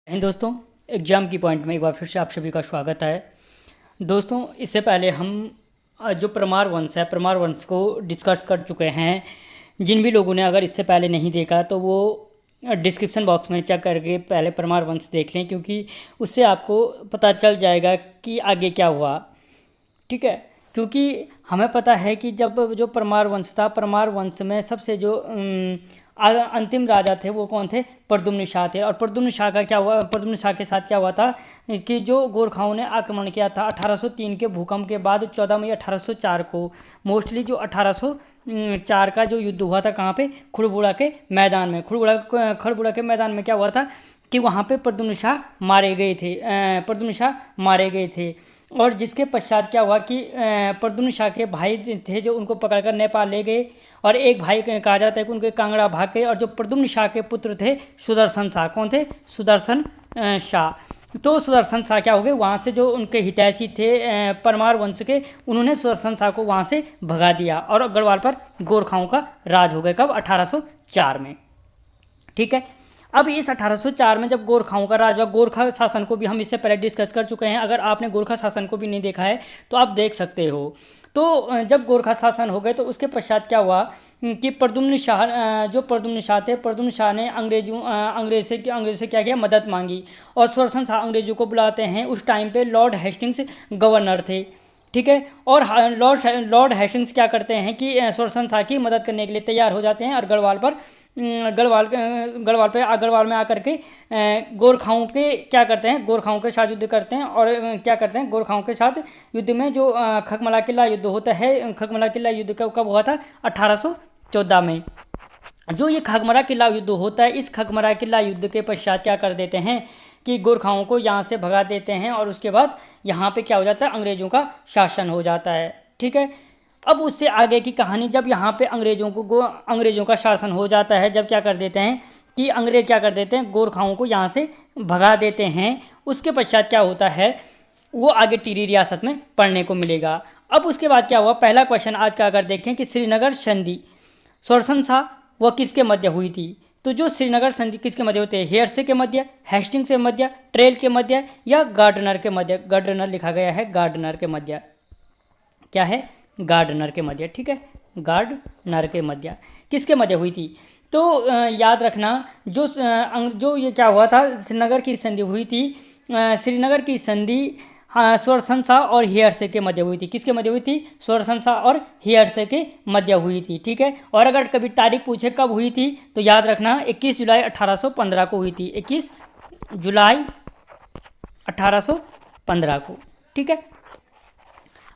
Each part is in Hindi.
हिंद दोस्तों, एग्ज़ाम की पॉइंट में एक बार फिर से आप सभी का स्वागत है। दोस्तों, इससे पहले हम जो परमार वंश है, परमार वंश को डिस्कस कर चुके हैं। जिन भी लोगों ने अगर इससे पहले नहीं देखा तो वो डिस्क्रिप्शन बॉक्स में चेक करके पहले परमार वंश देख लें, क्योंकि उससे आपको पता चल जाएगा कि आगे क्या हुआ। ठीक है, क्योंकि हमें पता है कि जब जो परमार वंश था, परमार वंश में सबसे जो अंतिम राजा थे वो कौन थे? प्रद्युम्न शाह थे। और प्रद्युम्न शाह का क्या हुआ, प्रद्युम्न शाह के साथ क्या हुआ था कि जो गोरखाओं ने आक्रमण किया था 1803 के भूकंप के बाद 14 मई 1804 को, मोस्टली जो 1804 का जो युद्ध हुआ था कहाँ पे? खुड़बुड़ा के मैदान में। खड़बुड़ा के मैदान में क्या हुआ था कि वहाँ पे प्रद्युम्न शाह मारे गए थे, प्रद्युम्न शाह मारे गए थे। और जिसके पश्चात क्या हुआ कि प्रद्युम्न शाह के भाई थे जो उनको पकड़कर नेपाल ले गए, और एक भाई कहा जाता है कि उनके कांगड़ा भाग गए। और जो प्रद्युम्न शाह के पुत्र थे सुदर्शन शाह, कौन थे? सुदर्शन शाह। तो सुदर्शन शाह क्या हो गए, वहाँ से जो उनके हितैषी थे परमार वंश के, उन्होंने सुदर्शन शाह को वहाँ से भगा दिया और गढ़वाल पर गोरखाओं का राज हो गया। कब? 1804 में। ठीक है, अब इस 1804 में जब गोरखाओं का राज हुआ, गोरखा शासन को भी हम इससे पहले डिस्कस कर चुके हैं। अगर आपने गोरखा शासन को भी नहीं देखा है तो आप देख सकते हो। तो जब गोरखा शासन हो गए तो उसके पश्चात क्या हुआ कि प्रद्युम्न शाह, जो प्रद्युम्न शाह थे, प्रद्युम्न शाह ने अंग्रेज से क्या किया? मदद मांगी। और सुदर्शन शाह अंग्रेजों को बुलाते हैं। उस टाइम पे लॉर्ड हेस्टिंग्स गवर्नर थे। ठीक है, और लॉर्ड हेस्टिंग्स क्या करते हैं कि सुदर्शन शाह की मदद करने के लिए तैयार हो जाते हैं और गढ़वाल में आकर के गोरखाओं के क्या करते हैं? गोरखाओं के साथ युद्ध करते हैं। और क्या करते हैं? गोरखाओं के साथ युद्ध में जो खकमला किला युद्ध होता है, खकमला किला युद्ध कब हुआ था? 1814 में। जो ये खगमरा किला युद्ध होता है, इस खगमरा किला युद्ध के पश्चात क्या कर देते हैं कि गोरखाओं को यहाँ से भगा देते हैं। और उसके बाद यहाँ पे क्या हो जाता है? अंग्रेजों का शासन हो जाता है। ठीक है, अब उससे आगे की कहानी, जब यहाँ पे अंग्रेजों का शासन हो जाता है, जब क्या कर देते हैं कि अंग्रेज क्या कर देते हैं? गोरखाओं को यहाँ से भगा देते हैं। उसके पश्चात क्या होता है वो आगे टिहरी रियासत में पढ़ने को मिलेगा। अब उसके बाद क्या हुआ? पहला क्वेश्चन आज का अगर देखें कि श्रीनगर संधि सुदर्शन शाह वह किसके मध्य हुई थी? तो जो श्रीनगर संधि किसके मध्य होते हैं? हेयरसे के मध्य, हेस्टिंग्स के मध्य, ट्रेल के मध्य, या गार्डनर के मध्य? गार्डनर लिखा गया है, गार्डनर के मध्य। क्या है? गार्डनर के मध्य। ठीक है, गार्डनर के मध्य किसके मध्य हुई थी? तो याद रखना, जो ये क्या हुआ था, श्रीनगर की संधि हुई थी। श्रीनगर की संधि सुदर्शन शाह और हेयरसे के मध्य हुई थी। किसके मध्य हुई थी? सुदर्शन शाह और हेयरसे के मध्य हुई थी। ठीक है, और अगर कभी तारीख पूछे कब हुई थी तो याद रखना 21 जुलाई 1815 को हुई थी। 21 जुलाई 1815 को। ठीक है,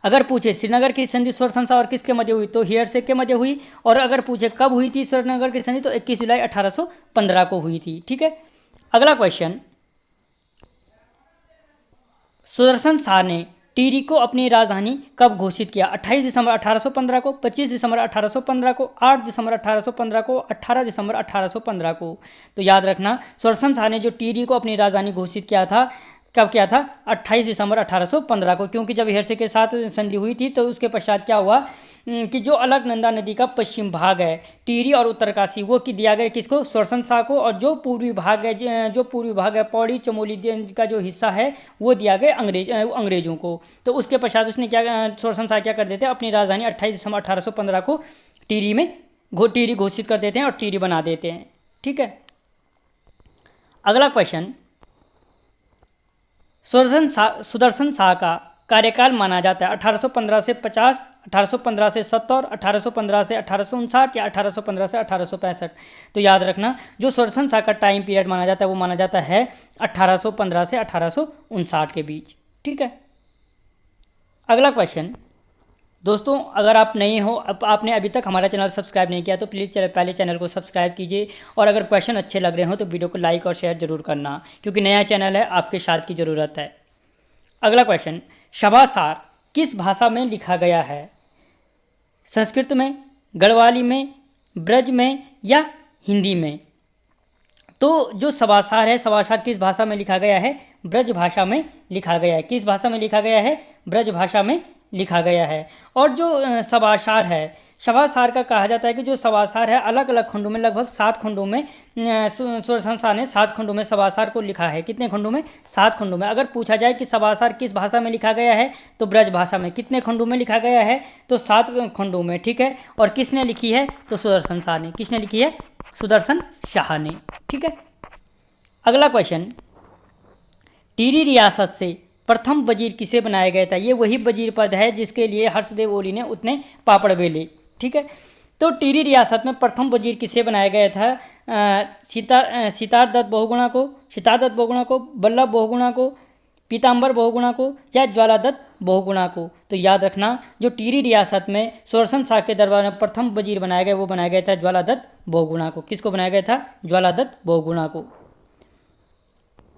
अगर पूछे श्रीनगर की संधि सुदर्शन शाह और किसके मध्य हुई तो हेयरसे के मध्य हुई। और अगर पूछे कब हुई थी श्रीनगर की संधि तो 21 जुलाई 1815 को हुई थी। ठीक है, अगला क्वेश्चन, सुदर्शन शाह ने टिहरी को अपनी राजधानी कब घोषित किया? 28 दिसंबर 1815 को, 25 दिसंबर 1815 को, 8 दिसंबर 1815 को, 18 दिसंबर 1815 को। तो याद रखना, सुदर्शन शाह ने जो टिहरी को अपनी राजधानी घोषित किया था, कब किया था? 28 दिसंबर 1815 को। क्योंकि जब हेरसे के साथ संधि हुई थी तो उसके पश्चात क्या हुआ कि जो अलकनंदा नदी का पश्चिम भाग है, टिहरी और उत्तरकाशी, वो दिया गया किसको? सुदर्शन शाह को। और जो पूर्वी भाग है पौड़ी चमोली का जो हिस्सा है वो दिया गया अंग्रेजों को। तो उसके पश्चात उसने क्या, सुदर्शन शाह क्या कर देते हैं? अपनी राजधानी 28 दिसंबर 1815 को टिहरी घोषित कर देते हैं और टिहरी बना देते हैं। ठीक है, अगला क्वेश्चन, सुदर्शन शाह का कार्यकाल माना जाता है 1815 से 50, 1815 से 70, 1815 से 1859 या 1815 से 1865। तो याद रखना, जो सुदर्शन शाह का टाइम पीरियड माना जाता है वो माना जाता है 1815 से 1859 के बीच। ठीक है, अगला क्वेश्चन, दोस्तों अगर आप नए हो, आपने अभी तक हमारा चैनल सब्सक्राइब नहीं किया तो प्लीज़ पहले चैनल को सब्सक्राइब कीजिए। और अगर क्वेश्चन अच्छे लग रहे हो तो वीडियो को लाइक और शेयर जरूर करना, क्योंकि नया चैनल है, आपके साथ की ज़रूरत है। अगला क्वेश्चन, सभासार किस भाषा में लिखा गया है? संस्कृत में, गढ़वाली में, ब्रज में, या हिंदी में? तो जो सभासार है, सभासार किस भाषा में लिखा गया है? ब्रज भाषा में लिखा गया है। किस भाषा में लिखा गया है? ब्रज भाषा में लिखा गया है। और जो सभासार है, सवासार का कहा जाता है कि जो सवासार है अलग अलग खंडों में, लगभग 7 खंडों में सुदर्शन शाह ने 7 खंडों में सवासार को लिखा है। कितने खंडों में? 7 खंडों में। अगर पूछा जाए कि सवासार किस भाषा में लिखा गया है तो ब्रज भाषा में। कितने खंडों में लिखा गया है? तो 7 खंडों में, ठीक है। और किसने लिखी है? तो सुदर्शन शाह ने। किसने लिखी है? सुदर्शन शाह ने, ठीक है। अगला क्वेश्चन, टिहरी रियासत से प्रथम वजीर किसे बनाया गया था? ये वही वजीर पद है जिसके लिए हर्षदेव ओली ने उतने पापड़ बेले, ठीक है। तो टिहरी रियासत में प्रथम वजीर किसे बनाया गया था? सितारदत्त बहुगुणा को, बल्लभ बहुगुणा को, पीताम्बर बहुगुणा को या ज्वालादत्त बहुगुणा को? तो याद रखना, जो टिहरी रियासत में सुदर्शन शाह के दरबार में प्रथम वजीर बनाया गया वो बनाया गया था ज्वालादत्त बहुगुणा को। किसको बनाया गया था? ज्वालादत्त बहुगुणा को।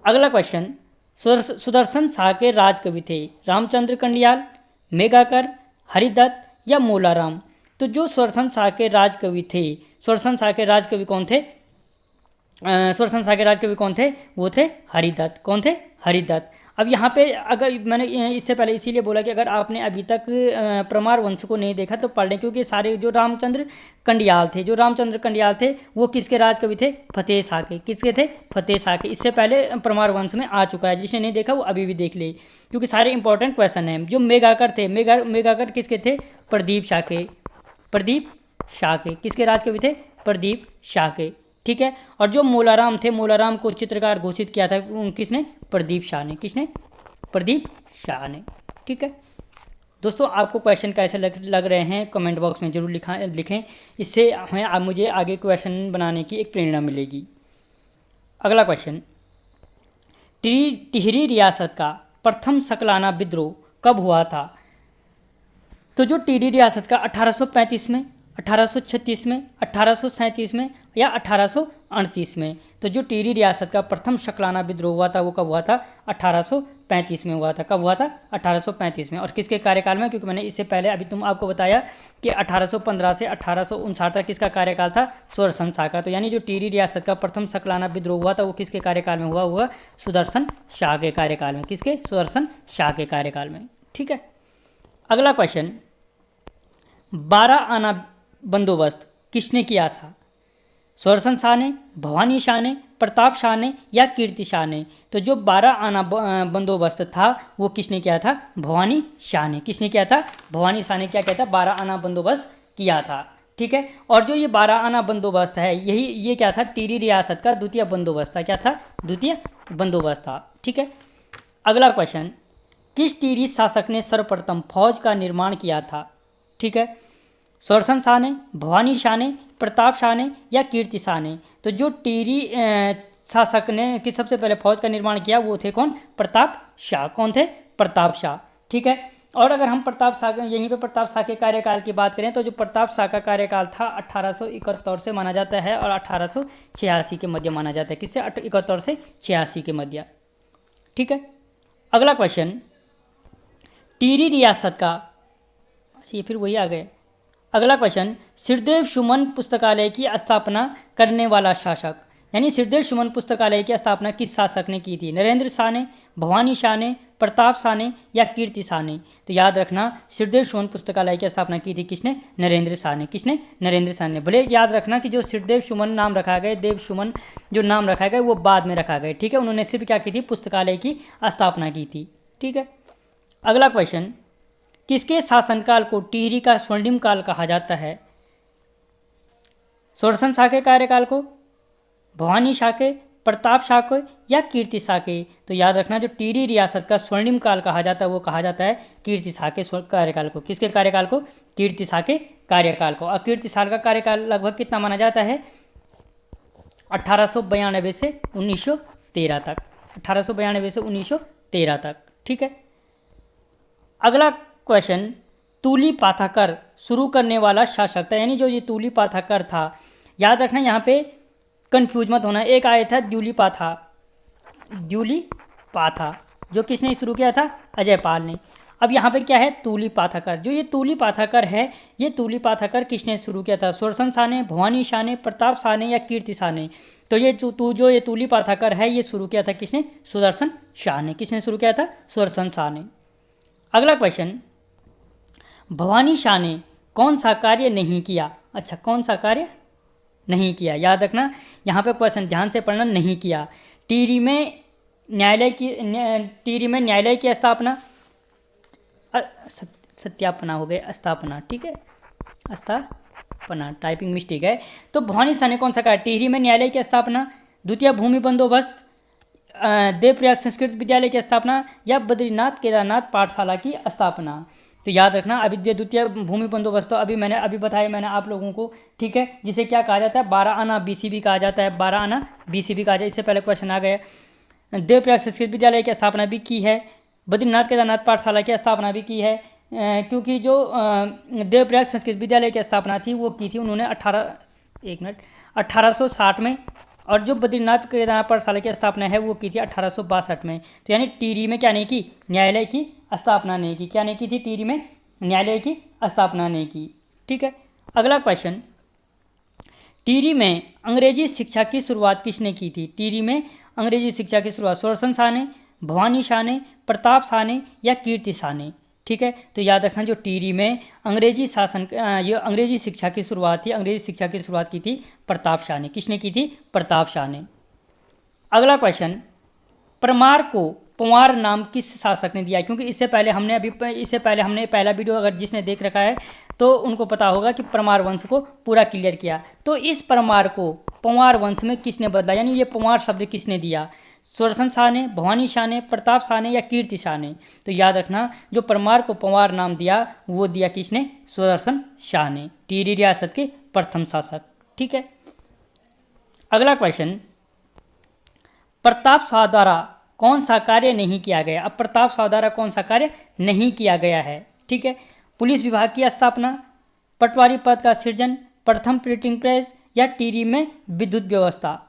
अगला क्वेश्चन, सुदर्शन शाह के राजकवि थे रामचंद्र कंडियाल, मेघाकर, हरिदत्त या मोलाराम? तो जो सुदर्शन शाह के राजकवि थे, सुदर्शन शाह के राजकवि कौन थे? सुदर्शन शाह के राजकवि कौन थे? वो थे हरिदत्त। कौन थे? हरिदत्त। अब यहाँ पे अगर मैंने इससे पहले इसीलिए बोला कि अगर आपने अभी तक परमार वंश को नहीं देखा तो पढ़ लें, क्योंकि सारे जो रामचंद्र कंडियाल थे वो किसके राजकवि थे? फतेह शाह के। किसके थे? फतेह शाह के। इससे पहले परमार वंश में आ चुका है, जिसने नहीं देखा वो अभी भी देख ले, क्योंकि सारे इंपॉर्टेंट क्वेश्चन हैं। जो मेघाकर थे, मेघाकर किसके थे? प्रदीप शाह के। प्रदीप शाह के। किसके राजकवि थे? प्रदीप शाह के, ठीक है। और जो मोलाराम थे, मोलाराम को चित्रकार घोषित किया था किसने? प्रदीप शाह ने। किसने? प्रदीप शाह ने, ठीक है। दोस्तों, आपको क्वेश्चन कैसे लग रहे हैं कमेंट बॉक्स में जरूर लिखें। इससे हमें मुझे आगे क्वेश्चन बनाने की एक प्रेरणा मिलेगी। अगला क्वेश्चन, टिहरी रियासत का प्रथम सकलाना विद्रोह कब हुआ था? तो जो टिहरी रियासत का 1835 में, 1836 में, 1837 में या 1838 में? तो जो टिहरी रियासत का प्रथम सकलाना विद्रोह हुआ था वो कब हुआ था? 1835 में हुआ था। कब हुआ था? 1835 में। और किसके कार्यकाल में? क्योंकि मैंने इससे पहले अभी आपको बताया कि 1815 से 1859 तक किसका कार्यकाल था? सुदर्शन शाह का। तो यानी जो टिहरी रियासत का प्रथम सकलाना विद्रोह हुआ था वो किसके कार्यकाल में हुआ? सुदर्शन शाह के कार्यकाल में। किसके? सुदर्शन शाह के कार्यकाल में, ठीक है। अगला क्वेश्चन, 12 आना बंदोबस्त किसने किया था? सुदर्शन शाह ने, भवानी शाह ने, प्रताप शाह ने या कीर्ति शाह ने? तो जो 12 आना बंदोबस्त था वो किसने किया था? भवानी शाह ने। किसने किया था? भवानी शाह ने क्या किया था? 12 आना बंदोबस्त किया था, ठीक है। और जो ये 12 आना बंदोबस्त है ये क्या था? टिहरी रियासत का द्वितीय बंदोबस्त था। क्या था? द्वितीय बंदोबस्त था, ठीक है। अगला क्वेश्चन, किस टिहरी शासक ने सर्वप्रथम फौज का निर्माण किया था? ठीक है, सुदर्शन शाह ने, भवानी शाह ने, प्रताप शाह ने या कीर्ति शाह ने? तो जो टिहरी शासक ने कि सबसे पहले फौज का निर्माण किया वो थे कौन? प्रताप शाह। कौन थे? प्रताप शाह, ठीक है। और अगर हम प्रताप शाह यहीं पे प्रताप शाह के कार्यकाल की बात करें तो जो प्रताप शाह का कार्यकाल था 1871 से माना जाता है और 1886 के मध्य माना जाता है। किससे? 71 से 86 के मध्य, ठीक है। अगला क्वेश्चन, टिहरी रियासत का, ये फिर वही आ गए। अगला क्वेश्चन, श्रीदेव सुमन पुस्तकालय की स्थापना करने वाला शासक, यानी श्रीदेव सुमन पुस्तकालय की स्थापना किस शासक ने की थी? नरेंद्र शाह ने, भवानी शाह ने, प्रताप शाह ने या कीर्ति शाह ने? तो याद रखना, श्रीदेव सुमन पुस्तकालय की स्थापना की थी किसने? नरेंद्र शाह ने। किसने? नरेंद्र शाह ने। भले याद रखना कि जो श्रीदेव सुमन नाम रखा गया, देव सुमन जो नाम रखा गया वो बाद में रखा गया, ठीक है। उन्होंने सिर्फ क्या की थी? पुस्तकालय की स्थापना की थी, ठीक है। अगला क्वेश्चन, किसके शासनकाल को टिहरी का स्वर्णिम काल कहा जाता है? सुदर्शन शाह के कार्यकाल को, भवानी शाह के, प्रताप शाह को या कीर्ति शाह के? तो याद रखना, जो टिहरी रियासत का स्वर्णिम काल कहा जाता है वो कहा जाता है कीर्ति शाह के कार्यकाल को। किसके कार्यकाल को? कीर्ति शाह के कार्यकाल को। और कीर्ति शाह का कार्यकाल लगभग कितना माना जाता है? 1892 से 1913 तक। 1892 से 1913 तक, ठीक है। अगला क्वेश्चन, तूली पाथाकर शुरू करने वाला शासक था, यानी जो ये तूली पाथाकर था, याद रखना यहाँ पे कंफ्यूज मत होना। एक आया था द्यूली पाथा, जो किसने शुरू किया था? अजयपाल ने। अब यहाँ पे क्या है? तूली पाथाकर। जो ये तूली पाथाकर है, ये तूली पाथाकर किसने शुरू किया था? सुदर्शन शाह ने, भवानी शाह ने, प्रताप शाह ने या कीर्ति शाह ने? तो ये जो ये तूली पाथाकर है ये शुरू किया था किसने? सुदर्शन शाह ने। किसने शुरू किया था? सुदर्शन शाह ने। अगला क्वेश्चन, भवानी शाह ने कौन सा कार्य नहीं किया। अच्छा, कौन सा कार्य नहीं किया, याद रखना यहाँ पे क्वेश्चन ध्यान से पढ़ना, नहीं किया। टिहरी में न्यायालय की स्थापना, सत्यापना हो गए, स्थापना, ठीक है, स्थापना, टाइपिंग मिस्टेक है। तो भवानी शाह ने कौन सा कहा, टिहरी में न्यायालय की स्थापना, द्वितीय भूमि बंदोबस्त, देवप्रयाग संस्कृत विद्यालय की स्थापना, या बद्रीनाथ केदारनाथ पाठशाला की स्थापना। तो याद रखना, अभी जो द्वितीय भूमि बंदोबस्त तो अभी बताया मैंने आप लोगों को, ठीक है, जिसे क्या कहा जाता है, 12 आना BC कहा जाता है, 12 आना BC कहा जाता है। इससे पहले क्वेश्चन आ गया। देवप्रयाग संस्कृत विद्यालय की स्थापना भी की है, बद्रीनाथ केदारनाथ पाठशाला की स्थापना भी की है, क्योंकि जो देवप्रयाग संस्कृत विद्यालय की स्थापना थी वो की थी उन्होंने 1860 में, और जो बद्रीनाथ केदारनाथ पाठशाला की स्थापना है वो की थी 1862 में। तो यानी टिहरी में क्या नहीं की, न्यायालय की स्थापना नहीं की। क्या नहीं की थी, टिहरी में न्यायालय की स्थापना नहीं की, ठीक है। अगला क्वेश्चन, टिहरी में अंग्रेजी शिक्षा की शुरुआत किसने की थी। टिहरी में अंग्रेजी शिक्षा की शुरुआत सुदर्शन शाह ने, भवानी शाह ने, प्रताप शाह ने, या कीर्ति शाह ने, ठीक है। तो याद रखना, जो टिहरी में अंग्रेजी शिक्षा की शुरुआत थी, अंग्रेजी शिक्षा की शुरुआत की थी प्रताप शाह ने। किसने की थी, प्रताप शाह ने। अगला क्वेश्चन, परमार को पंवार नाम किस शासक ने दिया। क्योंकि इससे पहले हमने पहला वीडियो अगर जिसने देख रखा है तो उनको पता होगा कि परमार वंश को पूरा क्लियर किया। तो इस परमार को पंवार वंश में किसने बदला, यानी ये पंवार शब्द किसने दिया, सुदर्शन शाह ने, भवानी शाह ने, प्रताप शाह ने, या कीर्ति शाह ने। तो याद रखना, जो परमार को पंवार नाम दिया वो दिया किसने, सुदर्शन शाह ने, टिहरी रियासत के प्रथम शासक, ठीक है। अगला क्वेश्चन, प्रताप शाह द्वारा कौन सा कार्य नहीं किया गया। अब प्रताप शाह द्वारा कौन सा कार्य नहीं किया गया है, ठीक है। पुलिस विभाग की स्थापना, पटवारी पद का सृजन, प्रथम प्रिंटिंग प्रेस, या टिहरी में विद्युत व्यवस्था।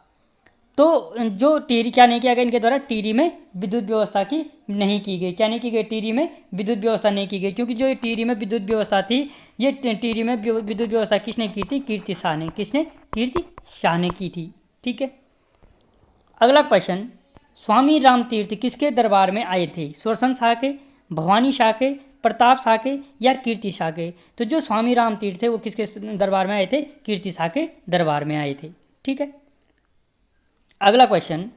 तो जो टिहरी क्या नहीं किया गया इनके द्वारा, टिहरी में विद्युत व्यवस्था की नहीं की गई। क्या नहीं की गई, टिहरी में विद्युत व्यवस्था नहीं की गई, क्योंकि जो ये टिहरी में विद्युत व्यवस्था थी, ये टिहरी में विद्युत व्यवस्था किसने की थी, कीर्ति शाह ने। किसने, कीर्ति शाह ने की थी, ठीक है। अगला क्वेश्चन, स्वामी राम तीर्थ किसके दरबार में आए थे, सुदर्शन शाह के, भवानी शाह के, प्रताप शाह के, या कीर्ति शाह के। तो जो स्वामी राम तीर्थ थे वो किसके दरबार में आए थे, कीर्ति शाह के दरबार में आए थे, ठीक है। अगला क्वेश्चन,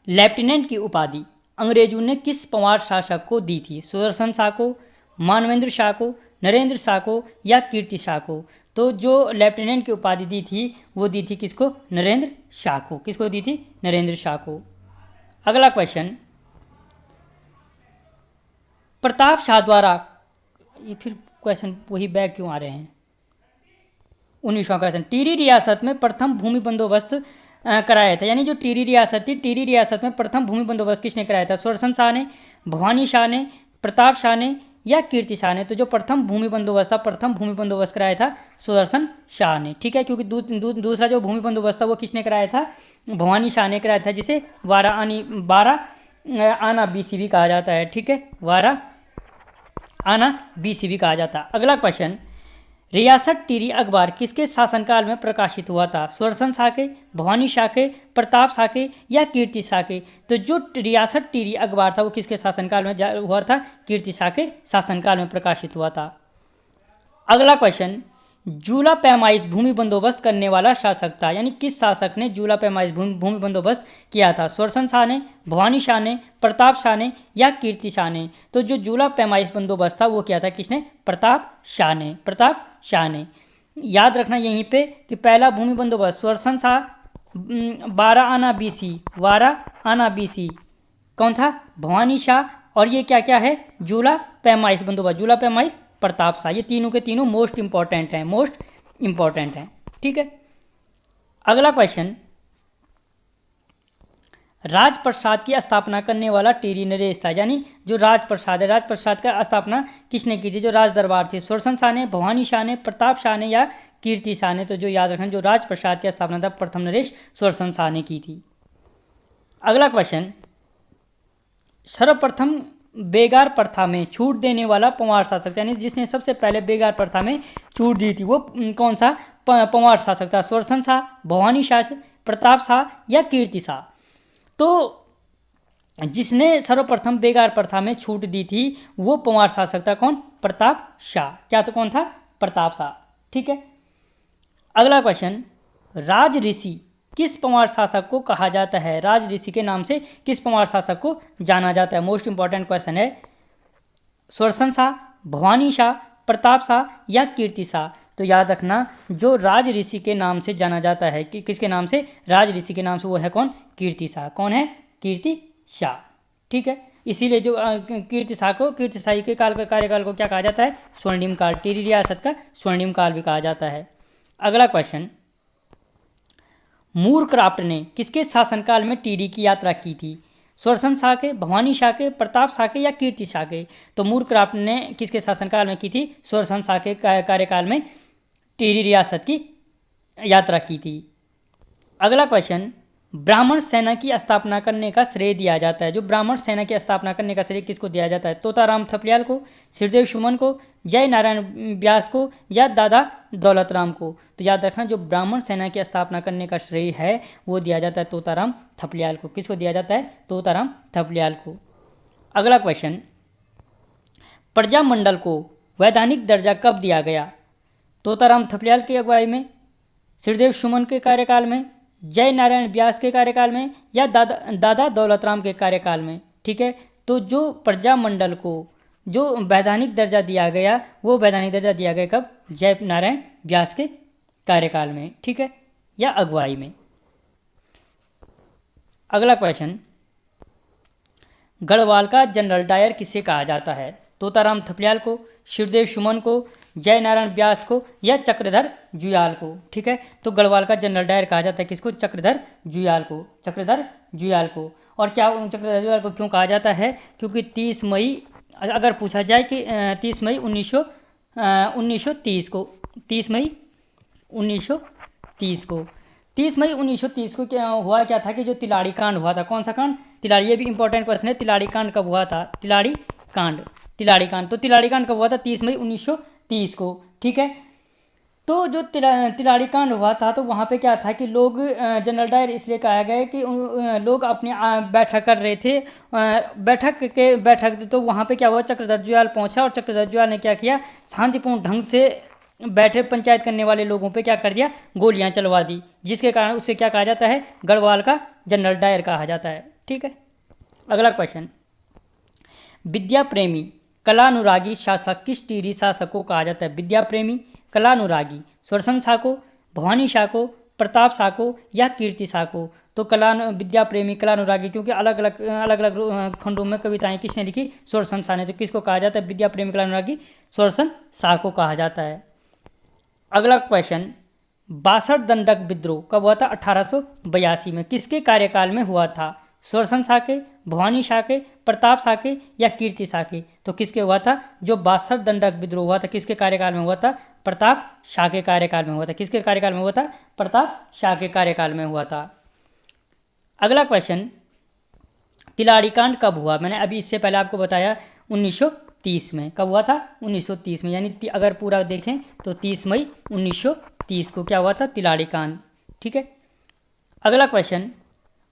लेफ्टिनेंट की उपाधि अंग्रेजों ने किस पंवार शासक को दी थी, सुदर्शन शाह को, मानवेंद्र शाह को, नरेंद्र शाह को, या कीर्ति शाह को। तो जो लेफ्टिनेंट की उपाधि दी थी वो दी थी किसको, नरेंद्र शाह को। किसको दी थी, नरेंद्र शाह को। अगला क्वेश्चन, प्रताप शाह द्वारा, ये फिर क्वेश्चन वही बैक क्यों आ रहे हैं, 19वां क्वेश्चन, टिहरी रियासत में प्रथम भूमि बंदोबस्त कराया था। यानी जो टिहरी रियासत थी, टिहरी रियासत में प्रथम भूमि बंदोबस्त किसने कराया था, सुदर्शन शाह ने, भवानी शाह ने, प्रताप शाह ने, या कीर्ति शाह ने। तो जो प्रथम भूमि बंदोबस्त था, प्रथम भूमि बंदोबस्त कराया था सुदर्शन शाह ने, ठीक है। क्योंकि दूसरा जो भूमि बंदोबस्त था वो किसने कराया था, भवानी शाह ने कराया था, जिसे 12 आना BC भी कहा जाता है, ठीक है, 12 आना BC भी कहा जाता है। अगला क्वेश्चन, रियासत टिहरी अखबार किसके शासनकाल में प्रकाशित हुआ था, सुदर्शन शाह के, भवानी शाह के, प्रताप शाह के, या कीर्ति शाह के। तो जो रियासत टिहरी अखबार था वो किसके शासनकाल में हुआ था, कीर्ति शाह के शासनकाल में प्रकाशित हुआ था। अगला क्वेश्चन, जूला पैमाइश भूमि बंदोबस्त करने वाला शासक था। यानी किस शासक ने जूला पैमाइश भूमि बंदोबस्त किया था, सुदर्शन शाह ने, भवानी शाह ने, प्रताप शाह ने, या कीर्ति शाह ने। तो जो जूला पैमाइश बंदोबस्त था वो किया था किसने, प्रताप शाह ने, प्रताप शाह ने। याद रखना यहीं पे कि पहला भूमि बंदोबस्त सुदर्शन शाह 12 आना BC कौन था, भवानी शाह, और ये क्या क्या है, जूला पैमाइश बंदोबस्त, जूला पैमाइश प्रताप शाह। ये तीनों के तीनों मोस्ट इंपॉर्टेंट हैं, ठीक है। अगला क्वेश्चन, राजप्रसाद की स्थापना करने वाला टिहरी नरेश था। यानी जो राजप्रसाद है, राजप्रसाद का स्थापना किसने की थी, जो राज दरबार थी, सुदर्शन शाह ने, भवानी शाह ने, प्रताप शाह ने, या कीर्ति शाह ने। तो जो याद रखना, जो राजप्रसाद की स्थापना था प्रथम नरेश सुदर्शन शाह ने की थी। अगला क्वेश्चन, सर्वप्रथम बेगार प्रथा में छूट देने वाला पंवार शासक, यानी जिसने सबसे पहले बेगार प्रथा में छूट दी थी वो कौन सा पंवार शासक था, सुदर्शन शाह, भवानी शाह, प्रताप शाह, या कीर्ति शाह। तो जिसने सर्वप्रथम बेगार प्रथा में छूट दी थी वो पंवार शासक था कौन, प्रताप शाह। क्या तो कौन था? प्रताप शाह। ठीक है। अगला क्वेश्चन, राज ऋषि किस पंवार शासक को कहा जाता है? राज ऋषि के नाम से किस पंवार शासक को जाना जाता है? मोस्ट इंपॉर्टेंट क्वेश्चन है। सुदर्शन शाह, भवानी शाह, प्रताप शाह या कीर्ति शाह? तो याद रखना, जो राज ऋषि के नाम से जाना जाता है, कि किसके नाम से? राज ऋषि के नाम से, वो है कौन? कीर्ति शाह। कौन है? कीर्ति शाह। ठीक है। इसीलिए जो कीर्ति शाह को, कीर्ति शाही के कार्यकाल को क्या कहा जाता है? स्वर्णिम काल। टिहरी रियासत का स्वर्णिम काल भी कहा जाता है। अगला क्वेश्चन, मूरक्राफ्ट ने किसके शासनकाल में टिहरी की यात्रा की थी? सुदर्शन शाह के, भवानी शाह के, प्रताप शाह के या कीर्ति शाह के? तो मूरक्राफ्ट ने किसके शासनकाल में की थी? सुदर्शन शाह के कार्यकाल में टिहरी रियासत की यात्रा की थी। अगला क्वेश्चन, ब्राह्मण सेना की स्थापना करने का श्रेय दिया जाता है। जो ब्राह्मण सेना की स्थापना करने का श्रेय किसको दिया जाता है? तोताराम थपलियाल को, श्रीदेव सुमन को, जय नारायण व्यास को या दादा दौलत राम को? तो याद रखना, जो ब्राह्मण सेना की स्थापना करने का श्रेय है वो दिया जाता है तोताराम थपलियाल को। किसको दिया जाता है? तोताराम थपलियाल को। अगला क्वेश्चन, प्रजामंडल को वैधानिक दर्जा कब दिया गया? तोताराम थपलियाल की अगुवाई में, श्रीदेव सुमन के कार्यकाल में, जय नारायण व्यास के कार्यकाल में या दादा दौलत राम के कार्यकाल में? ठीक है। तो जो प्रजामंडल को जो वैधानिक दर्जा दिया गया, वो वैधानिक दर्जा दिया गया कब? जय नारायण व्यास के कार्यकाल में। ठीक है, या अगुवाई में। अगला क्वेश्चन, गढ़वाल का जनरल डायर किसे कहा जाता है? तोताराम थपलियाल को, श्रीदेव सुमन को, जय नारायण व्यास को या चक्रधर जुयाल को? ठीक है। तो गढ़वाल का जनरल डायर कहा जाता है किसको? चक्रधर जुयाल को। चक्रधर जुयाल को। और क्या चक्रधर जुयाल को क्यों कहा जाता है? क्योंकि 30 मई, अगर पूछा जाए कि 30 मई 1930 को, 30 मई 1930 को, 30 मई 1930 को क्या हुआ? क्या था कि जो तिलाड़ी कांड हुआ था। कौन सा कांड? तिलाड़ी। ये भी इंपॉर्टेंट क्वेश्चन है। तिलाड़ी कांड कब हुआ था? तिलाड़ी कांड। तिलाड़ी कांड। तो तिलाड़ी कांड कब हुआ था? 30 मई 1930 को। ठीक है। तो जो तिलाड़ी कांड हुआ था, तो वहाँ पे क्या था कि लोग, जनरल डायर इसलिए कहा गया कि लोग अपनी बैठक कर रहे थे, बैठक तो वहाँ पे क्या हुआ? चक्रधर जुयाल पहुँचा और चक्रधर जुयाल ने क्या किया? शांतिपूर्ण ढंग से बैठे पंचायत करने वाले लोगों पे क्या कर दिया? गोलियां चलवा दी, जिसके कारण उससे क्या कहा जाता है? गढ़वाल का जनरल डायर कहा जाता है। ठीक है। अगला क्वेश्चन, विद्या प्रेमी कलानुरागी शासक किस टिहरी शासक को कहा जाता है? विद्या प्रेमी कलानुरागी, सुदर्शन शाह को, भवानी शाह को, प्रताप शाह को या कीर्ति शाह को? तो विद्या प्रेमी कलानुरागी, क्योंकि अलग अलग खंडों में कविताएं किसने लिखी? सुदर्शन शाह ने। तो किसको कहा जाता है? विद्या प्रेमी कलानुरागी सुदर्शन शाह को कहा जाता है। अगला क्वेश्चन, 62 दंडक विद्रोह कब हुआ था? 1882 में। किसके कार्यकाल में हुआ था? सुदर्शन शाह के, भवानी शाह के, प्रताप शाह के या कीर्ति शाह के? तो किसके हुआ था? जो 62 दंडक विद्रोह हुआ था, किसके कार्यकाल में हुआ था? प्रताप शाह के कार्यकाल में हुआ था। किसके कार्यकाल में हुआ था? प्रताप शाह के कार्यकाल में हुआ था। अगला क्वेश्चन, तिलाड़ी कांड कब हुआ? मैंने अभी इससे पहले आपको बताया 1930 में। कब हुआ था? 1930 में। यानी अगर पूरा देखें तो 30 मई 1930 को क्या हुआ था? तिलाड़ी कांड। ठीक है। अगला क्वेश्चन,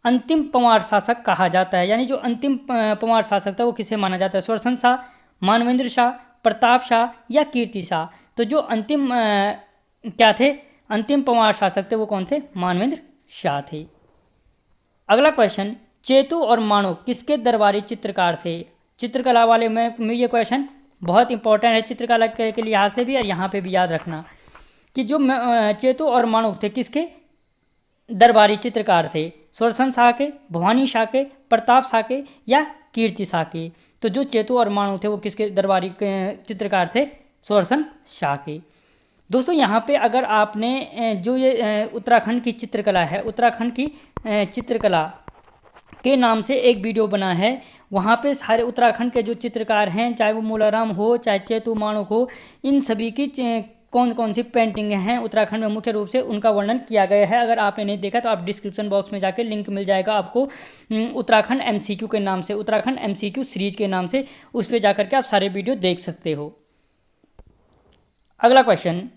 अंतिम पंवार शासक कहा जाता है, यानी जो अंतिम पंवार शासक था वो किसे माना जाता है? सुदर्शन शाह, मानवेंद्र शाह, प्रताप शाह या कीर्ति शाह? तो जो अंतिम क्या थे? अंतिम पंवार शासक थे वो कौन थे? मानवेंद्र शाह थे। अगला क्वेश्चन, चेतु और माणो किसके दरबारी चित्रकार थे? चित्रकला वाले में ये क्वेश्चन बहुत इंपॉर्टेंट है, चित्रकला के लिहाज से भी और यहाँ पे भी याद रखना कि जो चेतु और माणो थे किसके दरबारी चित्रकार थे? सुदर्शन शाह के, भवानी शाह के, प्रताप शाह के या कीर्ति शाह के? तो जो चेतु और माणो थे वो किसके दरबारी चित्रकार थे? सुदर्शन शाह के। दोस्तों यहाँ पे अगर आपने जो ये उत्तराखंड की चित्रकला है, उत्तराखंड की चित्रकला के नाम से एक वीडियो बना है, वहाँ पे सारे उत्तराखंड के जो चित्रकार हैं, चाहे वो मूलाराम हो, चाहे चेतु माणूक हो, इन सभी की कौन कौन सी पेंटिंग हैं उत्तराखंड में मुख्य रूप से उनका वर्णन किया गया है। अगर आपने नहीं देखा तो आप डिस्क्रिप्शन बॉक्स में जाके लिंक मिल जाएगा आपको उत्तराखंड MCQ के नाम से, उत्तराखंड MCQ सीरीज के नाम से, उस पर जाकर के आप सारे वीडियो देख सकते हो। अगला क्वेश्चन,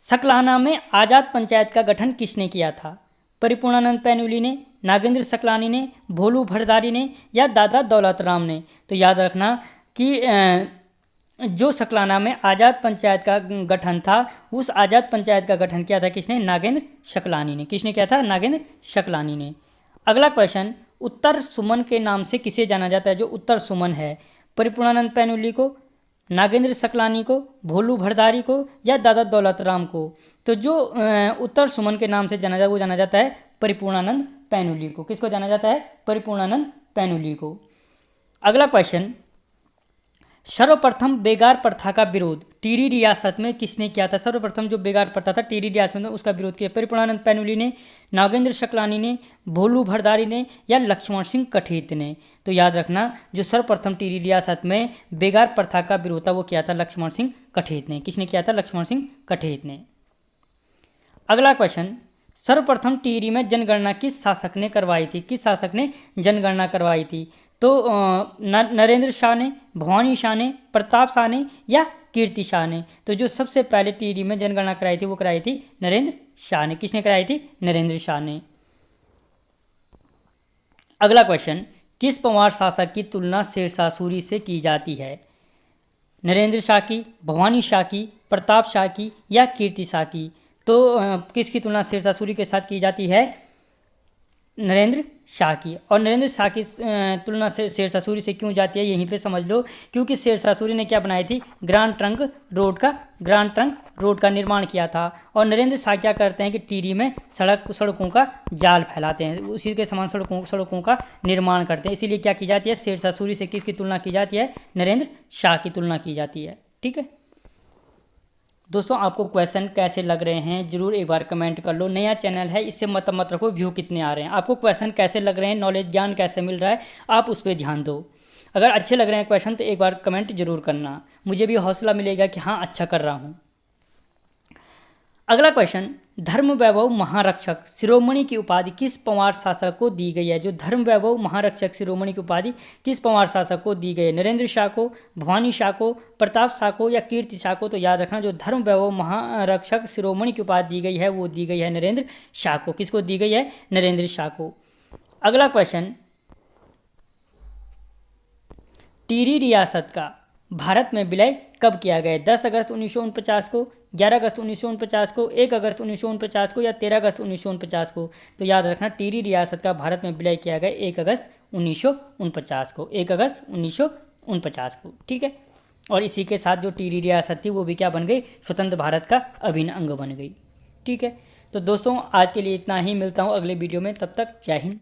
सकलाना में आज़ाद पंचायत का गठन किसने किया था? परिपूर्णानंद पैन्युली ने, नागेंद्र सकलानी ने, भोलू भरदारी ने या दादा दौलत राम ने? तो याद रखना कि जो सकलाना में आज़ाद पंचायत का गठन था, उस आज़ाद पंचायत का गठन किया था किसने? नागेंद्र शकलानी ने। किसने किया था? नागेंद्र शकलानी ने। अगला क्वेश्चन, उत्तर सुमन के नाम से किसे जाना जाता है? जो उत्तर सुमन है, परिपूर्णानंद पैनुली को, नागेंद्र शकलानी को, भोलू भरदारी को, या दादा दौलत राम को? तो जो उत्तर सुमन के नाम से जाना जाता है वो जाना जाता है परिपूर्णानंद पैनुली को। किसको जाना जाता है? परिपूर्णानंद पैनुली को। अगला क्वेश्चन, सर्वप्रथम बेगार प्रथा का विरोध टिहरी रियासत में किसने किया था? सर्वप्रथम जो बेगार प्रथा था टिहरी रियासत में, उसका विरोध किया परिपूर्णानंद पैनुली ने, नागेंद्र शकलानी ने, भोलू भरदारी ने, या लक्ष्मण सिंह कठेत ने? तो याद रखना, जो सर्वप्रथम टिहरी रियासत में बेगार प्रथा का विरोध था वो किया था लक्ष्मण सिंह कठेत ने। किसने किया था? लक्ष्मण सिंह कठेत ने। अगला क्वेश्चन, सर्वप्रथम टिहरी में जनगणना किस शासक ने करवाई थी? किस शासक ने जनगणना करवाई थी? तो नरेंद्र शाह ने, भवानी शाह ने, प्रताप शाह ने, या कीर्ति शाह ने? तो जो सबसे पहले टिहरी में जनगणना कराई थी वो कराई थी नरेंद्र शाह ने। किसने कराई थी? नरेंद्र शाह ने। अगला क्वेश्चन, किस पंवार शासक की तुलना शेरशाह सूरी से की जाती है? नरेंद्र शाह की, भवानी शाह की, प्रताप शाह की, या कीर्ति शाह की? तो किसकी तुलना शेरशाह सूरी के साथ की जाती है? नरेंद्र शाह की। और नरेंद्र शाह की तुलना से शेरशाह सूरी से क्यों जाती है यहीं पे समझ लो, क्योंकि शेरशाह सूरी ने क्या बनाई थी? ग्रांड ट्रंक रोड का निर्माण किया था। और नरेंद्र शाह क्या करते हैं कि टिहरी में सड़कों का जाल फैलाते हैं, उसी के समान सड़कों का निर्माण करते हैं। इसीलिए क्या की जाती है? शेरशाह सूरी से किसकी तुलना की जाती है? नरेंद्र शाह की तुलना की जाती है। ठीक है दोस्तों, आपको क्वेश्चन कैसे लग रहे हैं ज़रूर एक बार कमेंट कर लो। नया चैनल है, इससे मत रखो व्यू कितने आ रहे हैं। आपको क्वेश्चन कैसे लग रहे हैं, नॉलेज ज्ञान कैसे मिल रहा है, आप उस पर ध्यान दो। अगर अच्छे लग रहे हैं क्वेश्चन तो एक बार कमेंट जरूर करना, मुझे भी हौसला मिलेगा कि हाँ अच्छा कर रहा हूँ। अगला क्वेश्चन, धर्म वैभव महारक्षक शिरोमणि की उपाधि किस पंवार शासक को दी गई है? जो धर्म वैभव महारक्षक शिरोमणि की उपाधि किस पंवार शासक को दी गई है? नरेंद्र शाह को, भवानी शाह को, प्रताप शाह को, या कीर्ति शाह को? तो याद रखना, जो धर्म वैभव महारक्षक शिरोमणि की उपाधि दी गई है वो दी गई है नरेंद्र शाह को। किसको दी गई है? नरेंद्र शाह को। अगला क्वेश्चन, टिहरी रियासत का भारत में विलय कब किया गया? 10 अगस्त 1949 को, 11 अगस्त 1949 को, 1 अगस्त 1949 को, या 13 अगस्त 1949 को? तो याद रखना, टिहरी रियासत का भारत में विलय किया गया 1 अगस्त 1949 को। 1 अगस्त 1949 को। ठीक है, और इसी के साथ जो टिहरी रियासत थी वो भी क्या बन गई? स्वतंत्र भारत का अभिन्न अंग बन गई। ठीक है, तो दोस्तों आज के लिए इतना ही, मिलता हूँ अगले वीडियो में, तब तक जय हिंद।